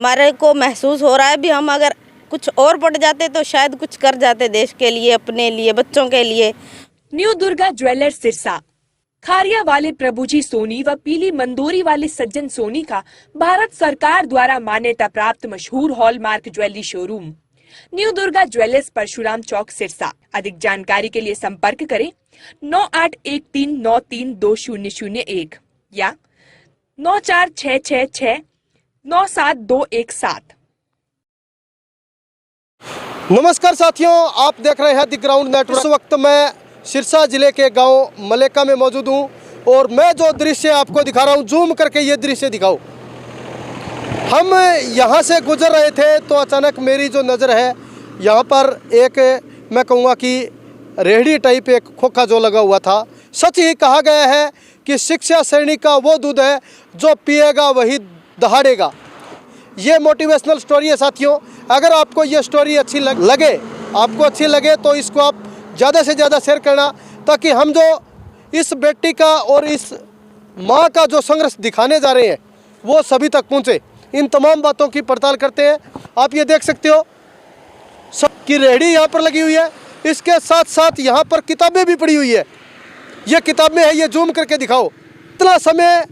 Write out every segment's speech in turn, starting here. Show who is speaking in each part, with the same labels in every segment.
Speaker 1: हमारे को महसूस हो रहा है भी हम अगर कुछ और पढ़ जाते तो शायद कुछ कर जाते देश के लिए, अपने लिए, बच्चों के लिए।
Speaker 2: New Durga jewellers Sirsa. खारिया वाले प्रभुजी सोनी व पीली मंदोरी वाले सज्जन सोनी का भारत सरकार द्वारा मान्यता प्राप्त मशहूर hallmark jewellery showroom new Durga jewellers, Parshuram Chowk, Sirsa. अधिक जानकारी के लिए संपर्क करें 9813932001 या 9466697217।
Speaker 3: नमस्कार साथियों, आप देख रहे हैं द ग्राउंड नेटवर्क। इस वक्त मैं सिरसा जिले के गांव मलेका में मौजूद हूं और मैं जो दृश्य आपको दिखा रहा हूं, जूम करके ये दृश्य दिखाओ। हम यहां से गुजर रहे थे तो अचानक मेरी जो नज़र है यहां पर एक, मैं कहूँगा कि रेहड़ी टाइप एक खोखा जो लगा हुआ था। सच ही कहा गया है कि शिक्षा श्रेणी का वो दूध है जो पिएगा वही दहाड़ेगा। ये मोटिवेशनल स्टोरी है साथियों। अगर आपको ये स्टोरी अच्छी लगे तो इसको आप ज़्यादा से ज़्यादा शेयर करना, ताकि हम जो इस बेटी का और इस माँ का जो संघर्ष दिखाने जा रहे हैं वो सभी तक पहुँचे। इन तमाम बातों की पड़ताल करते हैं। आप ये देख सकते हो सबकी रेहड़ी यहाँ पर लगी हुई है, इसके साथ साथ यहाँ पर किताबें भी पड़ी हुई है। ये किताबें हैं, ये जूम करके दिखाओ। इतना समय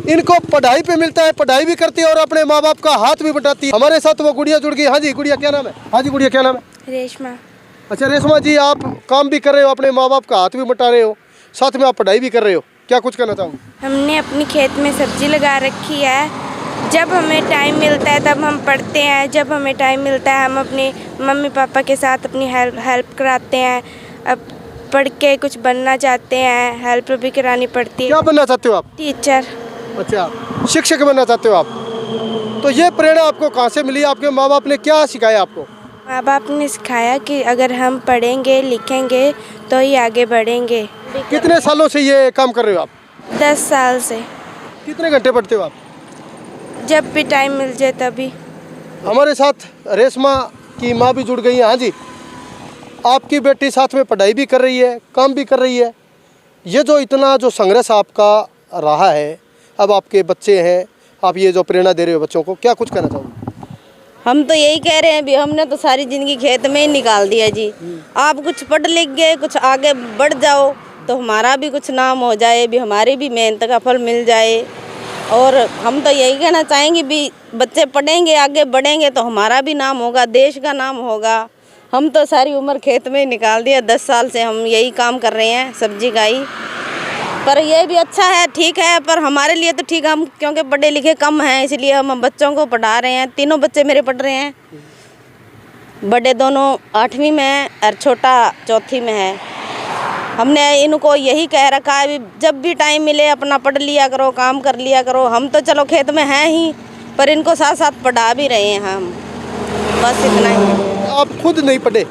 Speaker 3: इनको पढ़ाई पे मिलता है, पढ़ाई भी करती है और अपने माँ बाप का हाथ भी बटाती है। हमारे साथ वो गुड़िया जुड़ गई। हाँ जी गुड़िया, क्या नाम है? हाँ जी गुड़िया, क्या नाम है?
Speaker 1: रेशमा।
Speaker 3: अच्छा रेशमा जी, आप काम भी कर रहे हो, अपने माँ बाप का हाथ भी बटा रहे हो, साथ में आप पढ़ाई भी कर रहे हो, क्या कुछ कहना चाहोगे?
Speaker 4: हमने अपनी खेत में सब्जी लगा रखी है। जब हमें टाइम मिलता है तब हम पढ़ते हैं, जब हमें टाइम मिलता है हम अपने मम्मी पापा के साथ अपनी हेल्प कराते हैं। अब पढ़ के कुछ बनना चाहते हैं, हेल्प भी करानी पड़ती है।
Speaker 3: क्या बनना चाहते हो आप?
Speaker 4: टीचर।
Speaker 3: अच्छा, शिक्षक बनना चाहते हो आप। तो ये प्रेरणा आपको कहाँ से मिली? आपके माँ बाप ने क्या सिखाया आपको?
Speaker 4: माँ बाप ने सिखाया कि अगर हम पढ़ेंगे लिखेंगे तो ही आगे बढ़ेंगे।
Speaker 3: कितने सालों से ये काम कर रहे हो आप?
Speaker 4: 10 साल से।
Speaker 3: कितने घंटे पढ़ते हो आप?
Speaker 4: जब भी टाइम मिल जाए तभी।
Speaker 3: हमारे साथ रेशमा की माँ भी जुड़ गई हैं। हाँ जी, आपकी बेटी साथ में पढ़ाई भी कर रही है, काम भी कर रही है। ये जो इतना जो संघर्ष आपका रहा है, अब आपके बच्चे हैं, आप ये जो प्रेरणा दे रहे हो बच्चों को, क्या कुछ कहना चाहोगे?
Speaker 1: हम तो यही कह रहे हैं भी हमने तो सारी जिंदगी खेत में ही निकाल दिया जी। आप कुछ पढ़ लिख गए, कुछ आगे बढ़ जाओ तो हमारा भी कुछ नाम हो जाए, भी हमारी भी मेहनत का फल मिल जाए। और हम तो यही कहना चाहेंगे भी बच्चे पढ़ेंगे, आगे बढ़ेंगे तो हमारा भी नाम होगा, देश का नाम होगा। हम तो सारी उम्र खेत में ही निकाल दिया, 10 साल से हम यही काम कर रहे हैं, सब्जी का ही। पर ये भी अच्छा है, ठीक है, पर हमारे लिए तो ठीक है, हम क्योंकि पढ़े लिखे कम हैं इसलिए हम बच्चों को पढ़ा रहे हैं। तीनों बच्चे मेरे पढ़ रहे हैं, बड़े दोनों 8वीं में हैं और छोटा 4थी में है। हमने इनको यही कह रखा है भी जब भी टाइम मिले अपना पढ़ लिया करो, काम कर लिया करो। हम तो चलो खेत में हैं ही, पर इनको साथ साथ पढ़ा भी रहे हैं हम, बस इतना ही।
Speaker 3: आप खुद नहीं पढ़े,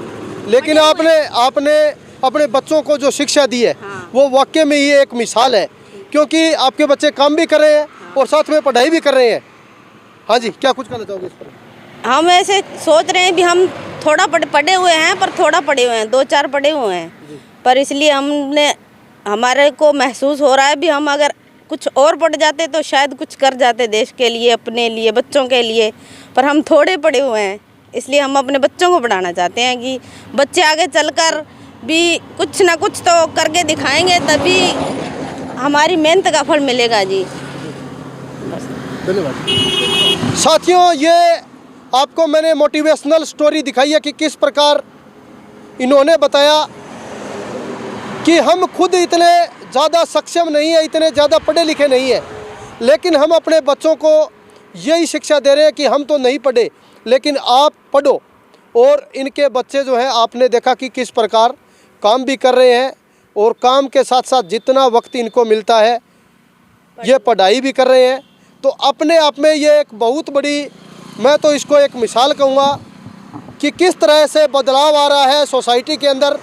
Speaker 3: लेकिन आपने अपने बच्चों को जो शिक्षा दी है वो वाकई में ये एक मिसाल है, क्योंकि आपके बच्चे काम भी कर रहे हैं और साथ में पढ़ाई भी कर रहे हैं। हाँ जी, क्या कुछ कहना चाहोगे इस पर?
Speaker 1: हम ऐसे सोच रहे हैं भी हम थोड़ा पढ़े हुए हैं, पर थोड़ा पढ़े हुए हैं, 2-4 पढ़े हुए हैं, पर इसलिए हमारे को महसूस हो रहा है भी हम अगर कुछ और पढ़ जाते तो शायद कुछ कर जाते देश के लिए, अपने लिए, बच्चों के लिए। पर हम थोड़े पढ़े हुए हैं, इसलिए हम अपने बच्चों को पढ़ाना चाहते हैं कि बच्चे आगे चलकर भी कुछ ना कुछ तो करके दिखाएंगे, तभी हमारी मेहनत का फल मिलेगा जी।
Speaker 3: धन्यवाद साथियों, ये आपको मैंने मोटिवेशनल स्टोरी दिखाई है कि किस प्रकार इन्होंने बताया कि हम खुद इतने ज़्यादा सक्षम नहीं है, इतने ज़्यादा पढ़े लिखे नहीं है, लेकिन हम अपने बच्चों को यही शिक्षा दे रहे हैं कि हम तो नहीं पढ़े लेकिन आप पढ़ो। और इनके बच्चे जो हैं, आपने देखा कि किस प्रकार काम भी कर रहे हैं और काम के साथ साथ जितना वक्त इनको मिलता है ये पढ़ाई भी कर रहे हैं। तो अपने आप में ये एक बहुत बड़ी, मैं तो इसको एक मिसाल कहूँगा कि किस तरह से बदलाव आ रहा है सोसाइटी के अंदर।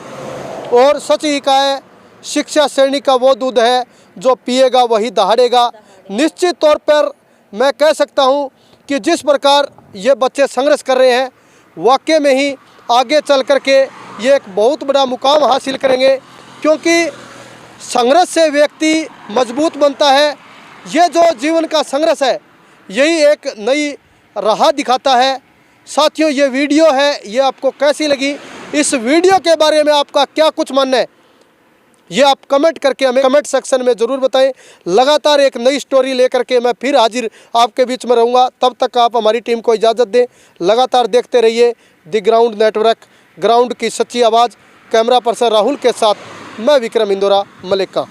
Speaker 3: और सच ही कहा है, शिक्षा श्रेणी का वो दूध है जो पिएगा वही दहाड़ेगा। निश्चित तौर पर मैं कह सकता हूँ कि जिस प्रकार ये बच्चे संघर्ष कर रहे हैं, वाकई में ही आगे चल कर के ये एक बहुत बड़ा मुकाम हासिल करेंगे, क्योंकि संघर्ष से व्यक्ति मजबूत बनता है। ये जो जीवन का संघर्ष है यही एक नई राह दिखाता है। साथियों, ये वीडियो है, ये आपको कैसी लगी, इस वीडियो के बारे में आपका क्या कुछ मानना है, ये आप कमेंट करके हमें कमेंट सेक्शन में ज़रूर बताएं। लगातार एक नई स्टोरी लेकर के मैं फिर हाजिर आपके बीच में रहूँगा। तब तक आप हमारी टीम को इजाज़त दें। लगातार देखते रहिए द ग्राउंड नेटवर्क, ग्राउंड की सच्ची आवाज़। कैमरा पर्सन राहुल के साथ मैं विक्रम इंदौरा, मलेका।